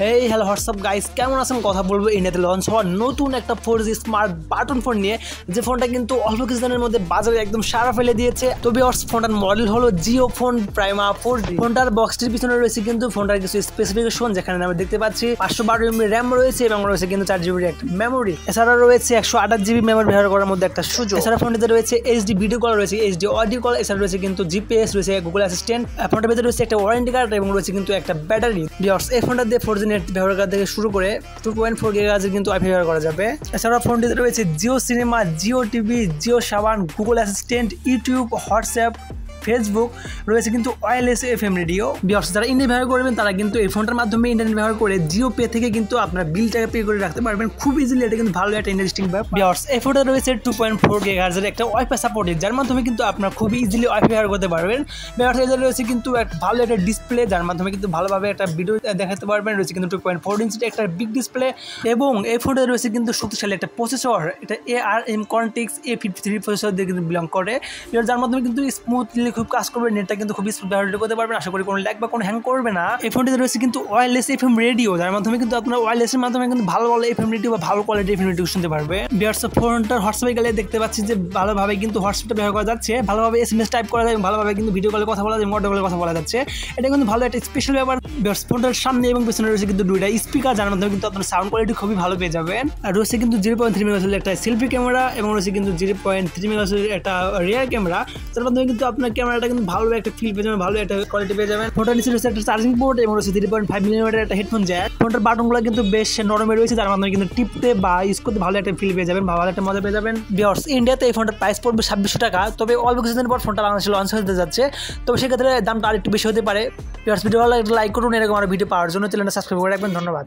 Hey hello WhatsApp guys, কেমন আছেন? কথা বলবো ইন্ডিয়াতে লঞ্চ হওয়া নতুন একটা 4G স্মার্ট বাটন ফোন নিয়ে, যে ফোনটা কিন্তু অল্প কিছুদিনের মধ্যে বাজারে একদম সারা ফেলে দিয়েছে। তবে ফোনটার মডেল হলো জিও ফোন প্রাইমা 4G। ফোনটার বক্সটির পিছনে রয়েছে কিন্তু ফোনটার কিছু স্পেসিফিকেশন, যেখানে আমরা দেখতে পাচ্ছি 512 MB র্যাম রয়েছে এবং রয়েছে কিন্তু 4GB একটা মেমোরি। এছাড়া রয়েছে 128GB মেমোরি ব্যবহার করার মধ্যে একটা সুযোগ। এছাড়া ফোনটিতে রয়েছে HD ভিডিও কল, রয়েছে HD অডিও কল, এছাড়া রয়েছে কিন্তু GPS, রয়েছে গুগল অ্যাসিস্ট্যান্ট। ফোনটার ভিতরে রয়েছে একটা ওয়ারেন্টি কার্ড এবং রয়েছে কিন্তু একটা ব্যাটারি। এই ফোনটা দিয়ে 4G নেট ব্যবহার করা থেকে শুরু করে 2.4 GHz কিন্তু ওয়াইফাই ব্যবহার করা যাবে। এছাড়া ফোনটিতে রয়েছে জিও সিনেমা, জিও টিভি, জিও সাবান, Google assistant, YouTube, WhatsApp, Facebook, রয়েছে কিন্তু ওয়্যারলেস FM রেডিও। যারা ইন্টারনেট ব্যবহার করবেন তারা কিন্তু এই ফোনটার মাধ্যমে ইন্টারনেট ব্যবহার করে জিও পে থেকে কিন্তু আপনার বিলটাকে পে করে রাখতে পারবেন খুব ইজিলি। এটা কিন্তু ভালো একটা ইন্টারেস্টিং ব্যাপার। এই ফোনটা রয়েছে 2.4 GHz এর একটা ওয়াইফাই সাপোর্টেড, যার মাধ্যমে কিন্তু আপনার খুব ইজিলি ওয়াইফাই ব্যবহার করতে পারবেন। এদের রয়েছে কিন্তু একটা ভালো একটা ডিসপ্লে, যার মাধ্যমে কিন্তু ভালোভাবে একটা ভিডিও দেখাতে পারবেন। রয়েছে কিন্তু 2.4 ইঞ্চির একটা বিগ ডিসপ্লে এবং এই ফোনটা রয়েছে কিন্তু শক্তিশালী একটা প্রসেসর। এটা ARM Cortex A53 প্রসেসর দিয়ে কিন্তু বিলং করে, যার মাধ্যমে কিন্তু স্মুথলি খুব কাজ করবে। নেটটা কিন্তু খুবই স্মুথ ব্যবহার করতে পারবেন। আশা করি কোনো ল্যাগ বা কোনো হ্যাং করবে না। এই ফোনটিতে রয়েছে কিন্তু ওয়্যারলেস FM রেডিও, যার মাধ্যমে কিন্তু আপনার ওয়্যারলেসের মাধ্যমে কিন্তু ভালো FM রেডিও বা ভালো কোয়ালিটি FM রেডিও শুনতে পারবে। ফোনটার হোয়াটসঅ্যাপে গেলে দেখতে পাচ্ছি যে ভালোভাবে কিন্তু হোয়াটসঅ্যাপটা ব্যবহার করা যাচ্ছে, ভালোভাবে SMS টাইপ করা যায়, ভালোভাবে কিন্তু ভিডিও কলে কথা বলা যায়, অডিও কলে কথা বলা যাচ্ছে। এটা কিন্তু ভালো একটা স্পেশাল ব্যাপার। ফোনটার সামনে এবং পেছনে রয়েছে কিন্তু দুইটা স্পিকার, যার মাধ্যমে কিন্তু আপনার সাউন্ড কোয়ালিটি খুবই ভালো পেয়ে যাবেন। আর রয়েছে কিন্তু 0.3 মেগাপিক্সেল একটা সেলফি ক্যামেরা এবং রয়েছে কিন্তু 0.3 মেগাপিক্সেল একটা রিয়ার ক্যামেরা, যার মাধ্যমে কিন্তু আপনার ক্যামেরাটা কিন্তু ভালো একটা ফিল পেয়ে যাবেন, ভালো একটা কোয়ালিটি পেয়ে যাবেন। ফোনটার নিচে রয়েছে একটা চার্জিং পোর্ট এবং রয়েছে 3.5 mm একটা হেডফোন জ্যাক। ফোনটার বাটনগুলো কিন্তু বেশ নরমে রয়েছে, যার মাধ্যমে কিন্তু টিপতে বা ইউজ করতে ভালো একটা ফিল পেয়ে যাবেন, ভালো একটা মজা পেয়ে যাবেন। ইন্ডিয়াতে এই ফোনটার প্রাইস পড়বে 2600 টাকা। তবে অল্প কিছুদিন পর ফোনটা বাংলাদেশে লঞ্চ হতে যাচ্ছে, তবে সেক্ষেত্রে দামটা আরেকটু বেশি হতে পারে। ভিডিও লাইক করুন, এরকম আরো ভিডিও পাওয়ার জন্য চ্যানেলটা সাবস্ক্রাইব করে রাখবেন। ধন্যবাদ।